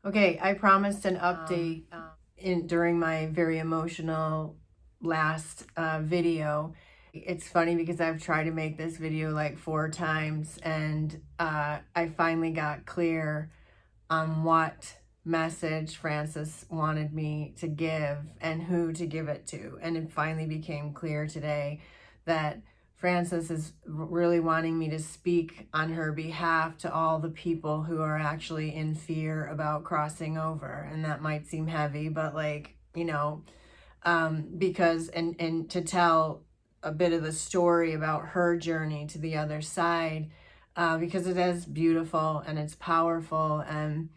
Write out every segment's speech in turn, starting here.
Okay, I promised an update during my very emotional last video. It's funny because I've tried to make this video like 4 times, and I finally got clear on what message Francis wanted me to give and who to give it to. And it finally became clear today that Francis is really wanting me to speak on her behalf to all the people who are actually in fear about crossing over. And that might seem heavy, but because and to tell a bit of the story about her journey to the other side, because it is beautiful and it's powerful. And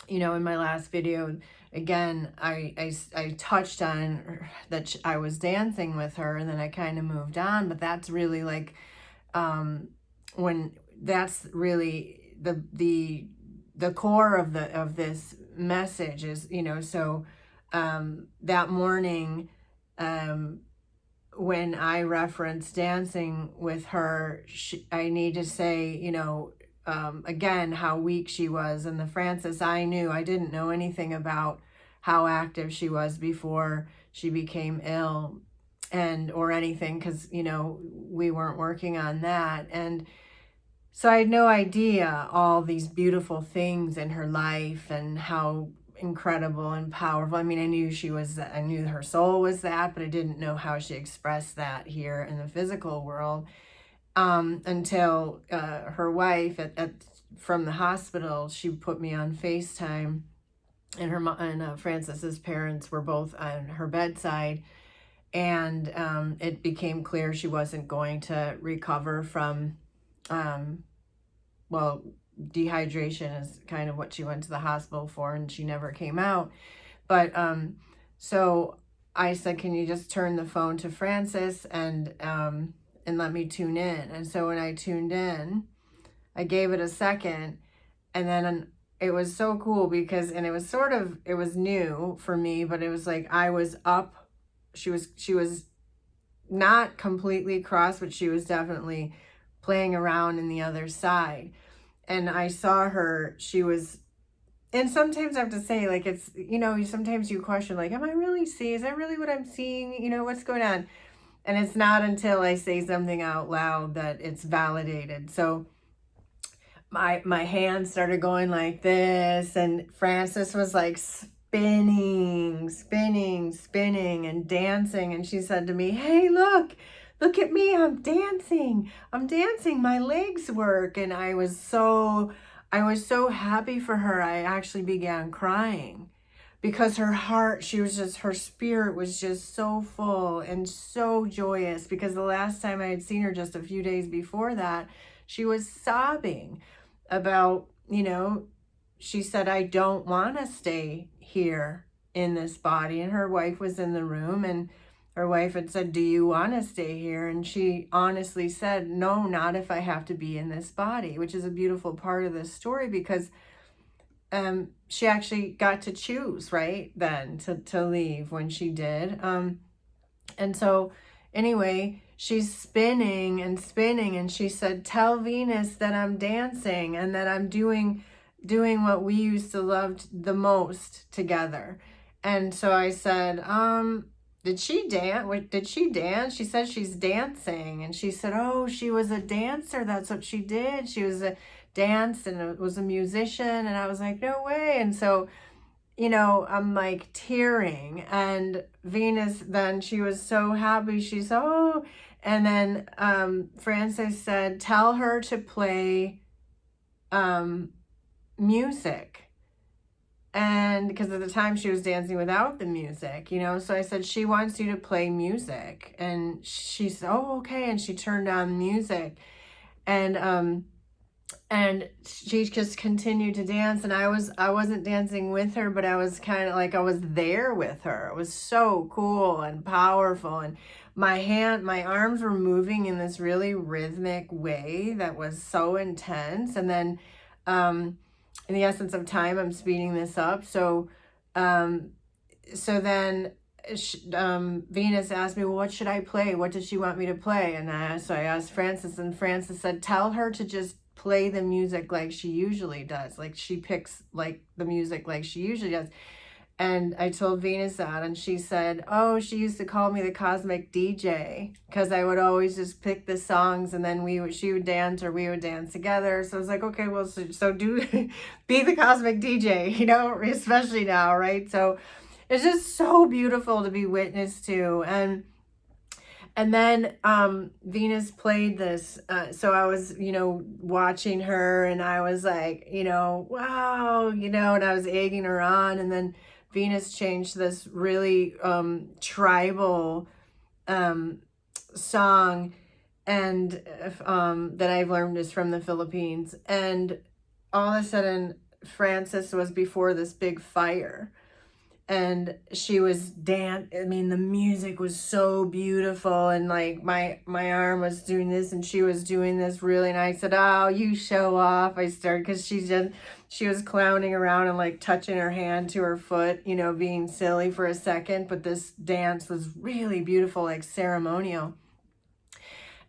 in my last video, again, I touched on that I was dancing with her, and then I kind of moved on. But that's really like when that's really the core of this message is, so that morning, when I referenced dancing with her, I need to say, again, how weak she was. And the Francis I knew, I didn't know anything about how active she was before she became ill or anything, because, we weren't working on that. And so I had no idea all these beautiful things in her life and how incredible and powerful. I mean, I knew her soul was that, but I didn't know how she expressed that here in the physical world. Until her wife from the hospital, she put me on FaceTime, and her mom and Francis's parents were both on her bedside, and it became clear she wasn't going to recover from, well, dehydration is kind of what she went to the hospital for, and she never came out. But so I said, can you just turn the phone to Francis and let me tune in? And so when I tuned in, I gave it a second, and then it was so cool because, and it was new for me, but it was like I was up. She was not completely cross, but she was definitely playing around in the other side. And I saw her, and sometimes I have to say, like, it's, sometimes you question, like, am I really seeing, is that really what I'm seeing? What's going on? And it's not until I say something out loud that it's validated. So my hands started going like this, and Francis was like spinning and dancing. And she said to me, hey, look at me, I'm dancing, my legs work. And I was so happy for her. I actually began crying because her spirit was just so full and so joyous, because the last time I had seen her just a few days before that, she was sobbing about, she said, I don't want to stay here in this body. And her wife was in the room, and her wife had said, do you want to stay here? And she honestly said, no, not if I have to be in this body, which is a beautiful part of this story, because she actually got to choose right then to leave when she did. And so anyway, she's spinning, and she said, tell Venus that I'm dancing and that I'm doing what we used to love the most together. And so I said, did she dance? She said she's dancing. And she said, oh, she was a dancer. That's what she did. She was danced and was a musician. And I was like, no way. And so, I'm like tearing. And Venus, then she was so happy. She's, oh, and then Francis said, tell her to play music. And because at the time she was dancing without the music, so I said, she wants you to play music. And she said, oh, okay. And she turned on music, and she just continued to dance. And I wasn't dancing with her, but I was kind of like, I was there with her. It was so cool and powerful. And my arms were moving in this really rhythmic way that was so intense. And then, in the essence of time, I'm speeding this up. So then Venus asked me, well, what should I play? What does she want me to play? And so I asked Francis, and Francis said, tell her to just play the music like she usually does. Like she picks like the music like she usually does. And I told Venus that, and she said, oh, she used to call me the cosmic DJ because I would always just pick the songs, and then she would dance or we would dance together. So I was like, okay, well, so do be the cosmic DJ, you know, especially now, right? So it's just so beautiful to be witness to. And then Venus played this. So I was, you know, watching her, and I was like, you know, wow, you know, and I was egging her on. And then Venus changed this really tribal song, and that I've learned is from the Philippines. And all of a sudden, Frances was before this big fire, and she was I mean, the music was so beautiful, and like my arm was doing this and she was doing this really, and I said, oh, you show off. I started, because she was clowning around and like touching her hand to her foot, you know, being silly for a second, but this dance was really beautiful, like ceremonial.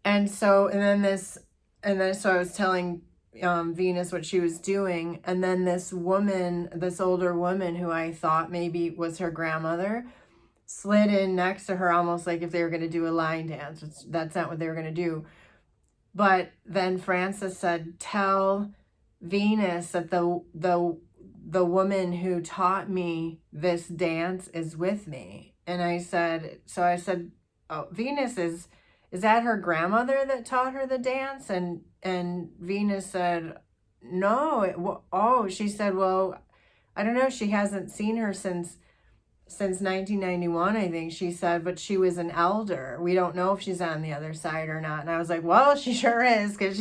And so so I was telling Venus what she was doing, and then this older woman who I thought maybe was her grandmother slid in next to her, almost like if they were going to do a line dance, which that's not what they were going to do. But then Frances said, tell Venus that the woman who taught me this dance is with me. And I said, oh, Venus, is that her grandmother that taught her the dance? And Venus said, no. She said, well, I don't know. She hasn't seen her since 1991, I think she said, but she was an elder. We don't know if she's on the other side or not. And I was like, well, she sure is, because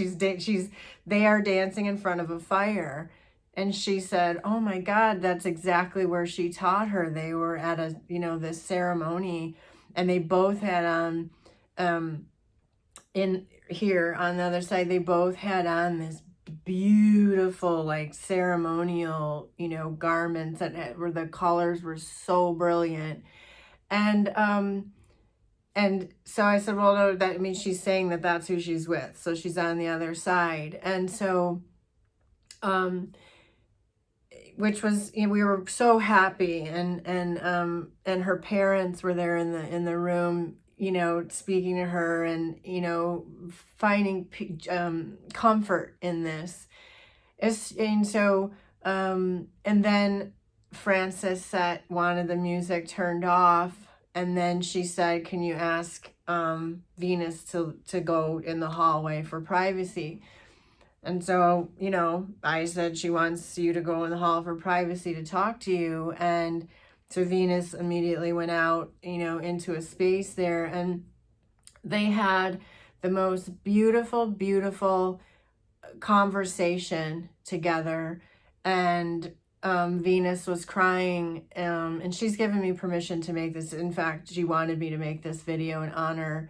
they are dancing in front of a fire. And she said, oh my God, that's exactly where she taught her. They were at a, you know, this ceremony, and they both had on, in here on the other side, they both had on this beautiful, like ceremonial, you know, garments that where the colors were so brilliant. And so I said, well, no, that means she's saying that that's who she's with. So she's on the other side. And so, which was, you know, we were so happy, and her parents were there in the room, you know, speaking to her, and, you know, finding comfort in this. And so, and then Frances wanted the music turned off, and then she said, can you ask Venus to go in the hallway for privacy? And so, you know, I said, she wants you to go in the hall for privacy to talk to you. And so Venus immediately went out, you know, into a space there, and they had the most beautiful, beautiful conversation together. And Venus was crying, and she's given me permission to make this. In fact, she wanted me to make this video in honor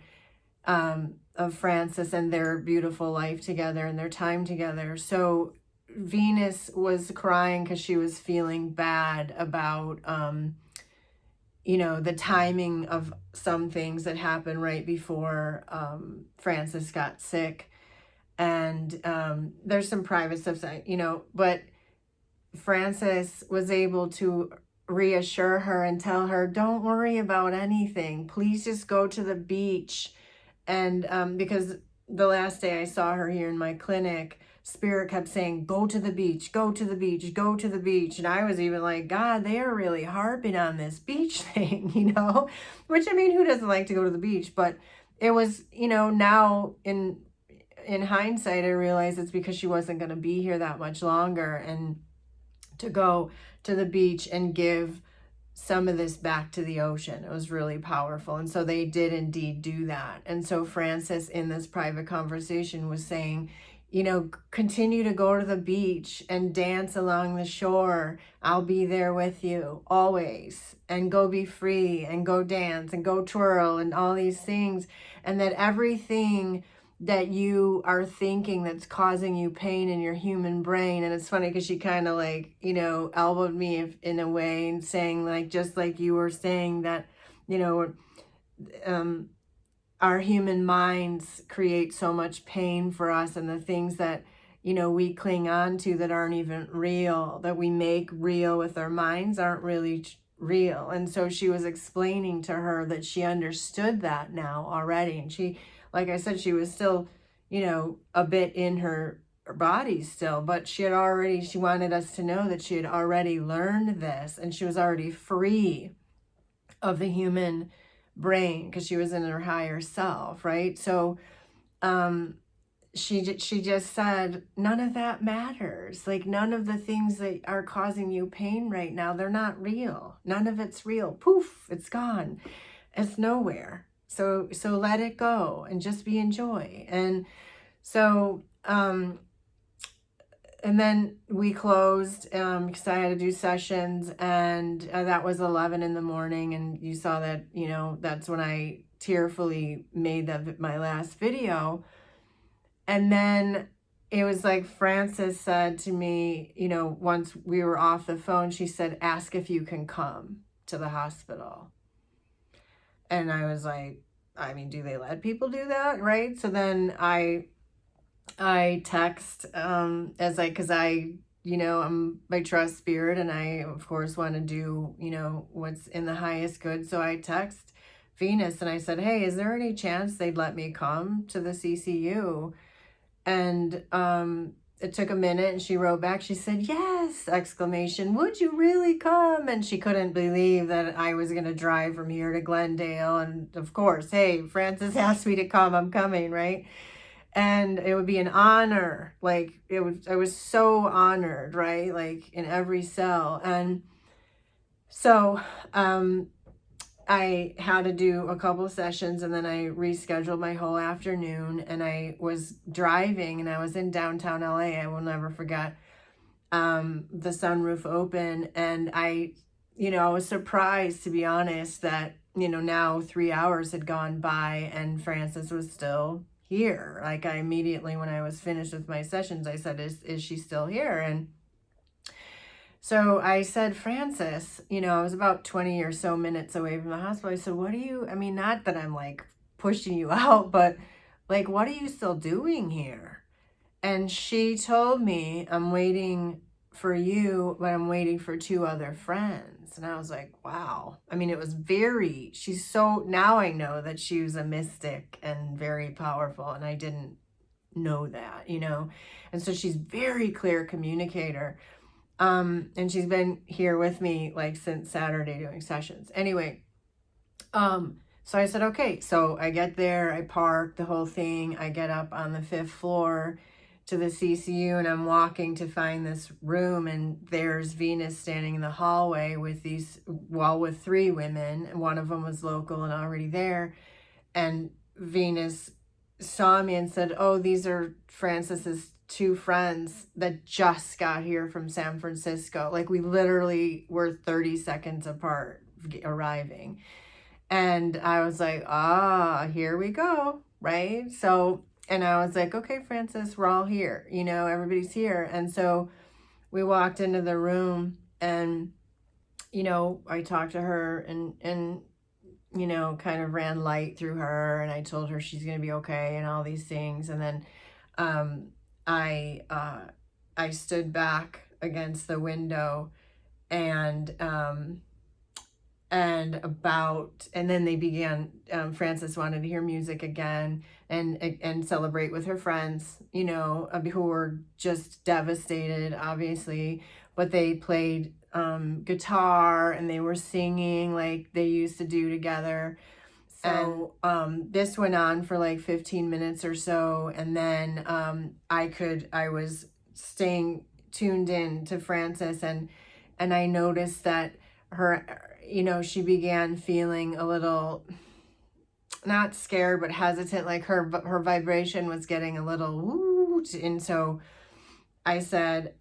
of Frances and their beautiful life together and their time together. So Venus was crying because she was feeling bad about, you know, the timing of some things that happened right before Frances got sick. And there's some private stuff, you know, but Frances was able to reassure her and tell her, don't worry about anything. Please just go to the beach. And because the last day I saw her here in my clinic, Spirit kept saying, go to the beach, go to the beach, go to the beach. And I was even like, God, they are really harping on this beach thing, you know, which, I mean, who doesn't like to go to the beach? But it was, you know, now in hindsight, I realized it's because she wasn't going to be here that much longer, and to go to the beach and give some of this back to the ocean. It was really powerful. And so they did indeed do that. And so Frances, in this private conversation, was saying, you know, continue to go to the beach and dance along the shore. I'll be there with you always. And go be free, and go dance, and go twirl, and all these things. And that everything that you are thinking that's causing you pain in your human brain. And it's funny because she kind of like, you know, elbowed me in a way, and saying, like, just like you were saying that, you know, our human minds create so much pain for us, and the things that you know, we cling on to that aren't even real, that we make real with our minds aren't really real. And so she was explaining to her that she understood that now already. And she, like I said, she was still, you know, a bit in her body still, but she wanted us to know that she had already learned this, and she was already free of the human brain because she was in her higher self, right? So she just said, none of that matters. Like, none of the things that are causing you pain right now, they're not real. None of it's real. Poof, it's gone. It's nowhere. So let it go and just be in joy. And so and then we closed because I had to do sessions, and that was 11 in the morning. And you saw that, you know, that's when I tearfully made my last video. And then it was like Frances said to me, you know, once we were off the phone, she said, ask if you can come to the hospital. And I was like, I mean, do they let people do that? Right. So then I text, because I, you know, I trust spirit, and I, of course, want to do, you know, what's in the highest good. So I text Venus and I said, hey, is there any chance they'd let me come to the CCU? And it took a minute, and she wrote back, she said, yes, exclamation, would you really come? And she couldn't believe that I was going to drive from here to Glendale. And of course, hey, Frances asked me to come, I'm coming, right? And it would be an honor. Like, I was so honored, right? Like, in every cell. And so I had to do a couple of sessions, and then I rescheduled my whole afternoon, and I was driving, and I was in downtown LA. I will never forget the sunroof open, and I was surprised, to be honest, that, you know, now 3 hours had gone by and Frances was still here. Like, I immediately, when I was finished with my sessions, I said, is she still here? And so I said, Frances, you know, I was about 20 or so minutes away from the hospital. I said, I mean, not that I'm like pushing you out, but like, what are you still doing here? And she told me, I'm waiting for you, but I'm waiting for 2 other friends. And I was like, wow. I mean, it was now I know that she was a mystic and very powerful, and I didn't know that, you know. And so she's very clear communicator. And she's been here with me like since Saturday doing sessions. Anyway, so I said, okay. So I get there, I park the whole thing. I get up on the 5th floor to the CCU, and I'm walking to find this room, and there's Venus standing in the hallway with 3 women, and one of them was local and already there. And Venus saw me and said, oh, these are Frances's 2 friends that just got here from San Francisco. Like, we literally were 30 seconds apart arriving. And I was like, here we go, right? So, and I was like, okay, Frances, we're all here, you know, everybody's here. And so we walked into the room, and, you know, I talked to her and you know, kind of ran light through her, and I told her she's going to be okay and all these things. And then I stood back against the window, and then they began, Frances wanted to hear music again and celebrate with her friends, you know, who were just devastated, obviously, but they played guitar, and they were singing like they used to do together. So this went on for like 15 minutes or so, and then I was staying tuned in to Frances, and I noticed that her, you know, she began feeling a little, not scared, but hesitant, like her vibration was getting a little woo. And so I said,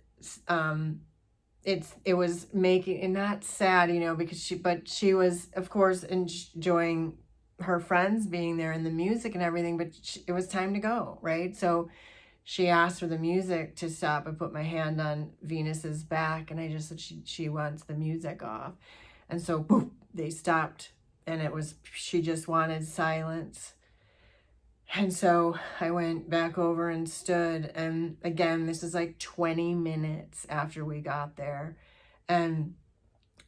it was making, and not sad, you know, because she was, of course, enjoying her friends being there and the music and everything, but it was time to go, right? So she asked for the music to stop. I put my hand on Venus's back, and I just said, she wants the music off. And so boom, they stopped, and she just wanted silence. And so I went back over and stood, and again, this is like 20 minutes after we got there. And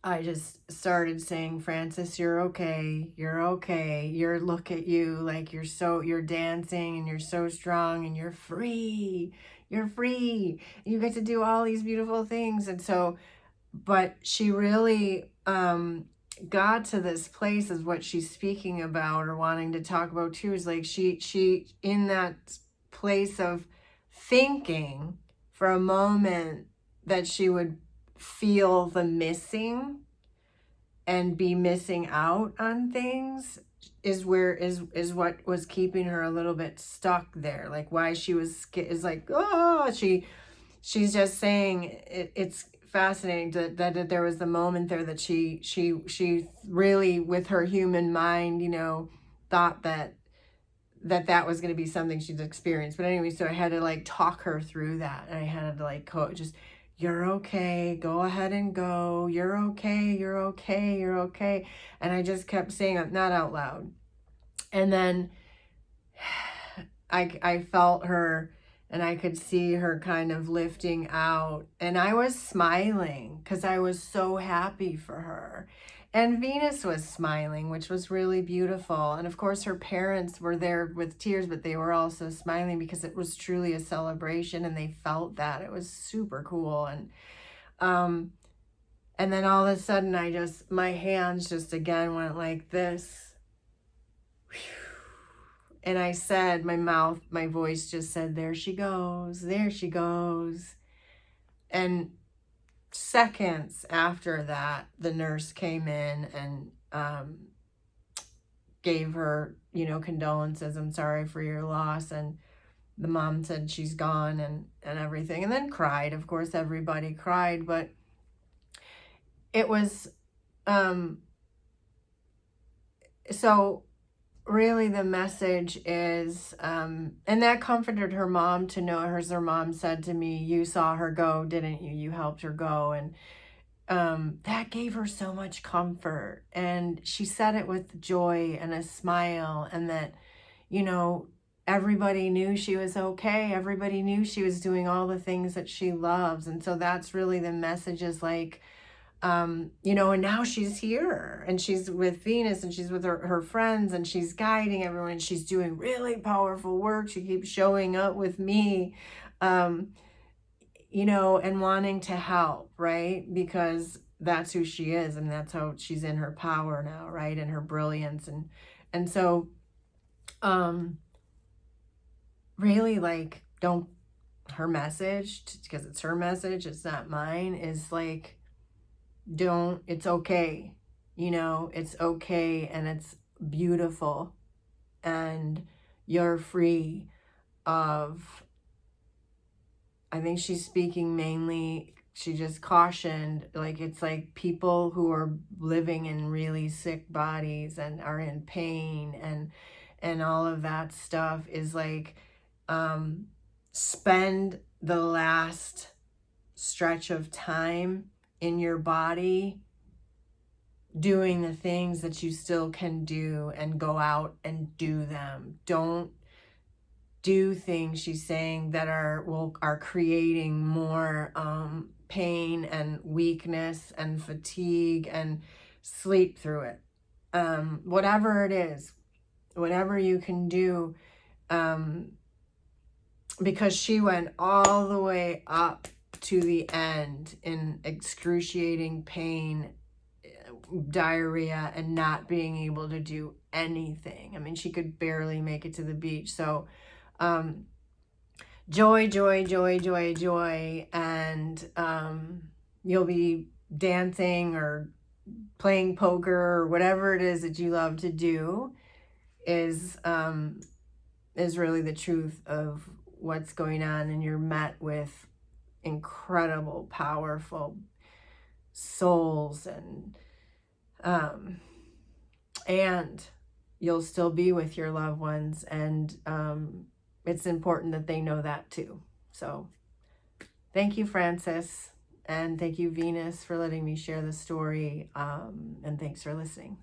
I just started saying, Frances, you're okay. You're okay. Look at you. Like you're dancing and you're so strong and you're free. You're free. You get to do all these beautiful things. And so, but she really, got to this place is what she's speaking about or wanting to talk about too, is like she in that place of thinking for a moment that she would feel the missing and be missing out on things is what was keeping her a little bit stuck there. Like why she was is like, oh, she's just saying it's fascinating that there was the moment there that she really, with her human mind, you know, thought that was going to be something she'd experienced. But anyway, so I had to like talk her through that, and I had to like just, you're okay, go ahead and go, you're okay, you're okay, you're okay. And I just kept saying it, not out loud. And then I felt her, and I could see her kind of lifting out, and I was smiling because I was so happy for her. And Venus was smiling, which was really beautiful. And of course, her parents were there with tears, but they were also smiling because it was truly a celebration, and they felt that. It was super cool. And then all of a sudden, my hands just again went like this. And I said, my voice just said, there she goes, there she goes. And seconds after that, the nurse came in and gave her, you know, condolences. I'm sorry for your loss. And the mom said she's gone and everything. And then cried. Of course, everybody cried. But it was, so really the message is, and that comforted her mom to know, her mom said to me, you saw her go, didn't you? You helped her go. And that gave her so much comfort. And she said it with joy and a smile, and that, you know, everybody knew she was okay. Everybody knew she was doing all the things that she loves. And so that's really the message, is like, you know, and now she's here and she's with Venus and she's with her friends and she's guiding everyone and she's doing really powerful work. She keeps showing up with me, you know, and wanting to help, right? Because that's who she is, and that's how she's in her power now, right? And her brilliance. And so, really, like, her message, because it's her message, it's not mine, is like, it's okay, you know, it's okay, and it's beautiful, and you're free of, I think she's speaking mainly, she just cautioned, like, it's like people who are living in really sick bodies and are in pain and all of that stuff, is like, spend the last stretch of time in your body doing the things that you still can do, and go out and do them. Don't do things, she's saying, that are creating more pain and weakness and fatigue, and sleep through it. Whatever it is, whatever you can do, because she went all the way up to the end in excruciating pain, diarrhea, and not being able to do anything. I mean, she could barely make it to the beach. So joy, joy, joy, joy, joy. And you'll be dancing or playing poker or whatever it is that you love to do, is really the truth of what's going on. And you're met with incredible, powerful souls, and you'll still be with your loved ones, and it's important that they know that too. So thank you, Frances, and thank you, Venus, for letting me share the story, and thanks for listening.